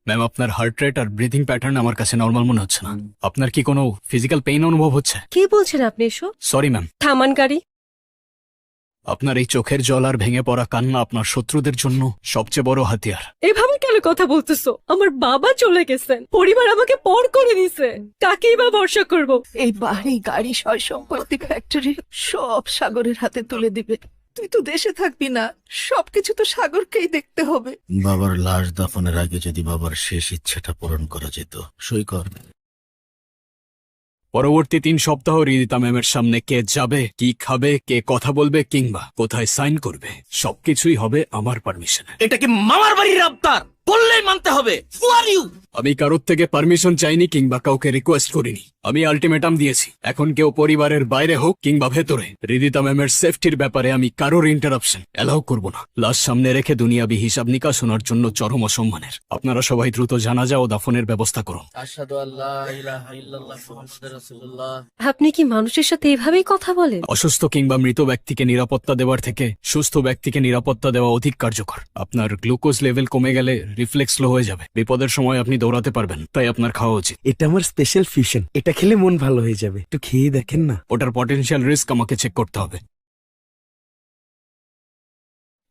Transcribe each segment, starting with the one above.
Ma'am, আপনার heart rate আর breathing pattern আমার কাছে নর্মাল মনে হচ্ছে না। আপনার কি কোনো ফিজিক্যাল পেইন অনুভব হচ্ছে? কি বলছেন আপনি এসব? Sorry ma'am. থামান গাড়ি। আপনার এই চোখের জল আর ভেঙে পড়া কান্না আপনার শত্রুদের জন্য সবচেয়ে বড় হাতিয়ার। এভাবে কেন কথা বলতেছো? আমার বাবা চলে গেছেন, পরিবার আমাকে পর করে দিছে, কাকেই বা ভরসা করব? এই বাড়ি গাড়ি সয় সম্পত্তি ফ্যাক্টরি সব সাগরের হাতে তুলে দিবে। তুই তো দেশে থাকবি না, সবকিছু তো সাগরকেই দেখতে হবে। বাবার লাশ দাফনের আগে যদি বাবার শেষ ইচ্ছেটা পূরণ করা যেত। সই কর। পরবর্তী 3 সপ্তাহ রিদিতা ম্যামের সামনে কে যাবে, কি খাবে, কে কথা বলবে, কিংবা কোথায় সাইন করবে, সবকিছুই হবে আমার পারমিশনে। এটা কি মামার বাড়ির আবদার? বললেই মানতে হবে। Who are you? আমি কারোর থেকে পারমিশন চাইনি কিংবা কাউকে রিকোয়েস্ট করিনি। আমি আলটিমেটাম দিয়েছি, এখন কেউ পরিবারের বাইরে হোক কিংবা ভেতরে, রিদিতা ম্যামের সেফটির ব্যাপারে আমি কারোর ইন্টারাপশন এলাও করব না। লাশ সামনে রেখে দুনিয়াবি হিসাব নিকাশ শোনার জন্য চরম অসম্মানের। আপনারা সবাই দ্রুত জানাজা ও দাফনের ব্যবস্থা করুন। আশহাদু আল্লা ইলাহা ইল্লাল্লাহ মুহাম্মাদুর রাসূলুল্লাহ। আপনি কি মানুষের সাথে এভাবেই কথা বলেন? অসুস্থ কিংবা মৃত ব্যক্তিকে নিরাপত্তা দেওয়ার থেকে সুস্থ ব্যক্তিকে নিরাপত্তা দেওয়া অধিক কার্যকর। আপনার গ্লুকোজ লেভেল কমে গেলে রিফ্লেক্স স্লো হয়ে যাবে, বিপদের সময় আপনি দৌড়াতে পারবেন, তাই আপনার খাওয়া উচিত। এটা আমার স্পেশাল ফিউশন, এটা খেলে মন ভালো হয়ে যাবে, একটু খেয়ে দেখেন না। ওটার পটেনশিয়াল রিস্ক আমাকে চেক করতে হবে।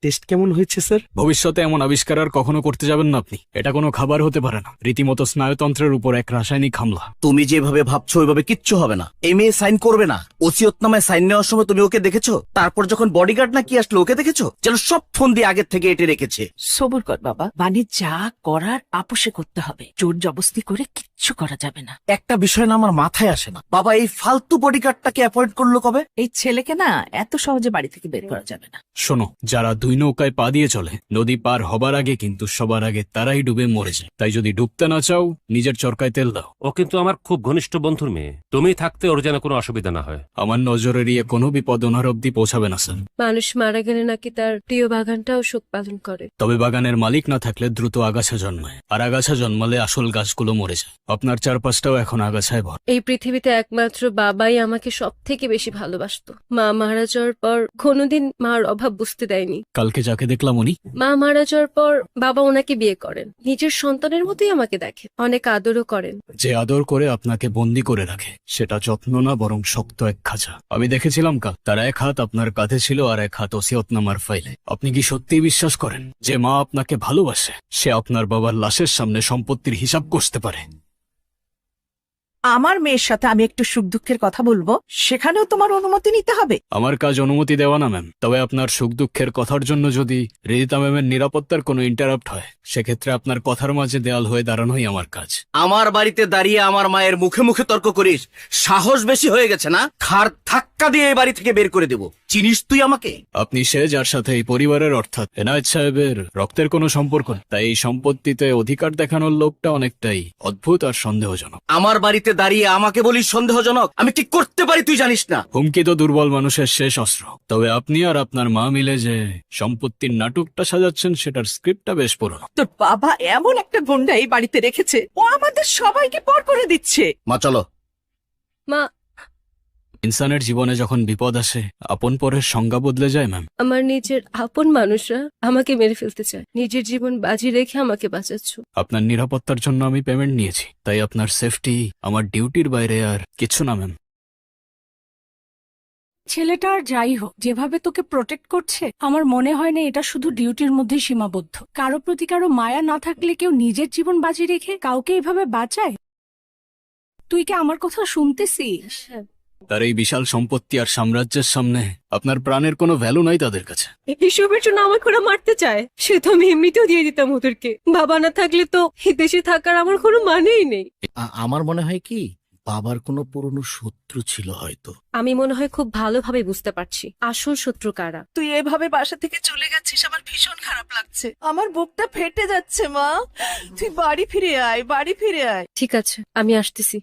টেস্ট কেমন হয়েছে স্যার? ভবিষ্যতে এমন আবিষ্কার আর কখনো করতে যাবেন না আপনি। এটা কোনো খাবার হতে পারে না, রীতিমতো স্নায়ুতন্ত্রের উপর এক রাসায়নিক হামলা। তুমি যেভাবে ভাবছো ওইভাবে কিচ্ছু হবে না। এই মেয়ে সাইন করবে না। ওসিয়তনামায় সাইন নেওয়ার সময় তুমি ওকে দেখেছো? তারপর যখন বডিগার্ড না কি আসলো ওকে দেখেছো? যেন সব ফোন দিয়ে আগের থেকে এটে রেখেছে। সবুর কর বাবা, মানে যা করার আপোষে করতে হবে, জোর জবস্তি করে কিচ্ছু করা যাবে না। একটা বিষয় না আমার মাথায় আসে না, বাবা এই ফালতু বডিগার্ডটাকে অ্যাপয়েন্ট করলো কবে? এই ছেলেকে না এত সহজে বাড়ি থেকে বের করা যাবে না। শোনো, যারা 2 নৌকায় পা দিয়ে চলে, নদী পার হবার আগে কিন্তু সবার আগে তারাই ডুবে মরে যায়। তাই যদি ডুবতে না চাও, নিজের চরকায় তেল দাও। ও কিন্তু আমার খুব ঘনিষ্ঠ বন্ধুর মেয়ে, তুমি থাকতে ওর যেন কোনো অসুবিধা না হয়। আমার নজর এড়িয়ে কোনো বিপদ ওনার অব্দি পৌঁছাবে না স্যার। মানুষ মারা গেলে নাকি তার প্রিয় বাগানটাও শোক পালন করে। তবে বাগানের মালিক না থাকলে দ্রুত আগাছা জন্মায়, আর আগাছা জন্মালে আসল গাছগুলো মরে যায়। আপনার চারপাশটাও এখন আগাছায় ভর। এই পৃথিবীতে একমাত্র বাবাই আমাকে সব থেকে বেশি ভালোবাসতো। মা মারা যাওয়ার পর কোনোদিন মার অভাব বুঝতে দেয়নি। কালকে যাকে দেখলাম উনি। মা মারা যাওয়ার পর বাবা ওনাকে বিয়ে করেন, নিজের সন্তানের মতোই আমাকে দেখে, অনেক আদরও করেন। যে আদর করে আপনাকে বন্দি করে রাখে সেটা যত্ন না, বরং শক্ত এক খাঁচা। আমি দেখেছিলাম কাল, তার এক হাত আপনার কাঁধে ছিল আর এক হাত ওসিয়তনামার ফাইলে। আপনি কি সত্যিই বিশ্বাস করেন যে মা আপনাকে ভালোবাসে? সে আপনার বাবার লাশের সামনে সম্পত্তির হিসাব কষতে পারে। আমার মেয়ের সাথে আমি একটু সুখ দুঃখের কথা বলবো, সেখানেও তোমার অনুমতি নিতে হবে। আমার কাজ অনুমতি দেওয়া না ম্যাম, তবে আপনার সুখ দুঃখের কথার জন্য যদি রিদিতা ম্যামের নিরাপত্তার কোনো ইন্টারাপ্ট হয়, সেক্ষেত্রে আপনার কথার মাঝে দেয়াল হয়ে দাঁড়ানোই আমার কাজ। আমার বাড়িতে দাঁড়িয়ে আমার মায়ের মুখে মুখে তর্ক করিস? সাহস বেশি হয়ে গেছে না? খার ধাক্কা দিয়ে এই বাড়ি থেকে বের করে দেব। চিনিস তুই আমাকে? আপনি সে যার সাথে এই পরিবারের অর্থাৎ এনায়েত সাহেবের রক্তের কোনো সম্পর্ক নেই, তাই এই সম্পত্তিতে অধিকার দেখানোর লোকটা অনেকটাই অদ্ভুত আর সন্দেহজনক। আমার বাড়িতে দাঁড়িয়ে আমাকে বলিস সন্দেহজনক? আমি কি করতে পারি তুই জানিস না? হুমকি তো দুর্বল মানুষের শেষ অস্ত্র। তবে আপনি আর আপনার মা মিলে যে সম্পত্তির নাটকটা সাজাচ্ছেন, সেটার স্ক্রিপ্টটা বেশ পুরনো। তোর বাবা এমন একটা গুন্ডা এই বাড়িতে রেখেছে, ও আমাদের সবাইকে পর করে দিচ্ছে। মা চলো। মা, ইনসানের জীবনে যখন বিপদ আসে, আপন পরের সংজ্ঞা বদলে যায় ম্যাম। আমার নিজের আপন মানুষরা আমাকে মেরে ফেলতে চায়, নিজের জীবন বাজি রেখে আমাকে বাঁচাচ্ছ। আপনার নিরাপত্তার জন্য আমি পেমেন্ট নিয়েছি, তাই আপনার সেফটি আমার ডিউটির বাইরে আর কিছু না ম্যাম। ছেলেটা আর যাই হোক, যেভাবে তোকে প্রোটেক্ট করছে, আমার মনে হয় না এটা শুধু ডিউটির মধ্যে সীমাবদ্ধ। কারো প্রতি কারো মায়া না থাকলে কেউ নিজের জীবন বাজি রেখে কাউকে এভাবে বাঁচায়? তুই কি আমার কথা শুনতেছিস? তার এই বিশাল সম্পত্তি আর সাম্রাজ্যের সামনে আপনার প্রাণের কোনো ভ্যালু নাই তাদের কাছে। এসবের জন্য আমাকে ওরা মারতে চায়, সে তো আমি এমনিতেও দিয়ে দিতাম ওদেরকে। বাবা না থাকলে তো এই দেশে থাকার আমার কোনো মানেই নেই। আমার মনে হয় কি বাবার কোনো পুরনো শত্রু ছিল হয়তো। আমি মনে হয় খুব ভালোভাবে বুঝতে পারছি আসল শত্রু কারা। তুই এভাবে বাসা থেকে চলে গেছিস, আমার ভীষণ খারাপ লাগছে, আমার বুকটা ফেটে যাচ্ছে। মা, তুই বাড়ি ফিরে আয়, বাড়ি ফিরে আয়। ঠিক আছে, আমি আসতেছি।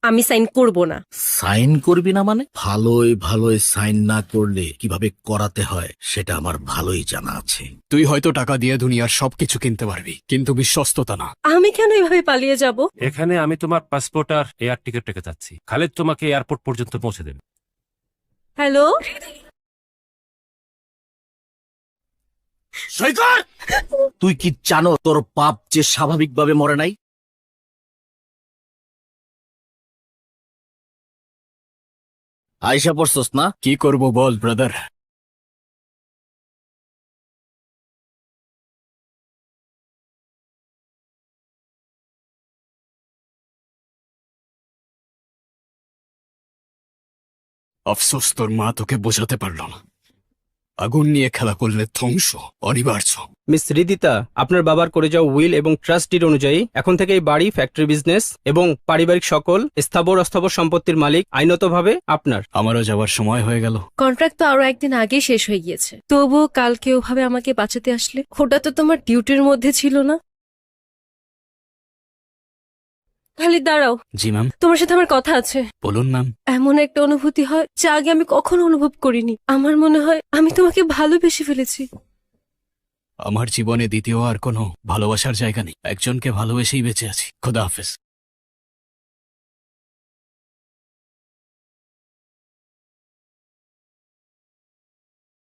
আমি সাইন করব না। সাইন করবি না মানে? ভালোই ভালোই সাইন না করলে কিভাবে করাতে হয় সেটা আমার ভালোই জানা আছে। তুই হয়তো টাকা দিয়ে দুনিয়ার সবকিছু কিনতে পারবি, কিন্তু বিশ্বস্ততা না। আমি কেন এভাবে পালিয়ে যাব? এখানে আমি তোমার পাসপোর্ট আর এয়ার টিকিট রেখে যাচ্ছি। খালেদ তোমাকে এয়ারপোর্ট পর্যন্ত পৌঁছে দেবে। হ্যালো, সই কর। তুই কি জানো তোর বাপ যে স্বাভাবিকভাবে মরে নাই? আয়সা পড়ছস না? কি করব বল ব্রাদার। আফসোস তোর মা তোকে বোঝাতে পারল না। আগুন নিয়ে খেলা করলে ধ্বংস অনিবার্য। মিস রিদিতা, আপনার বাবার করে যাওয়া উইল এবং ট্রাস্ট ডিড অনুযায়ী এখন থেকে এই বাড়ি, ফ্যাক্টরি, বিজনেস এবং পারিবারিক সকল স্থাবর অস্থাবর সম্পত্তির মালিক আইনতভাবে আপনার। আমারও যাওয়ার সময় হয়ে গেল। কন্ট্রাক্ট তো আরো একদিন আগে শেষ হয়ে গিয়েছে, তবুও কালকে ওভাবে আমাকে বাঁচাতে আসলে, ওটা তো তোমার ডিউটির মধ্যে ছিল না। খালি দাঁড়াও, জি ম্যাম। তোমার সাথে আমার কথা আছে। বলুন ম্যাম। এমন একটা অনুভূতি হয় যা আগে আমি কখনো অনুভব করিনি। আমার মনে হয় আমি তোমাকে ভালোবেসে ফেলেছি। আমার জীবনে দ্বিতীয় আর কোনো ভালোবাসার জায়গা নেই। একজনকে ভালোবেসেই বেঁচে আছি। খোদা হাফেজ।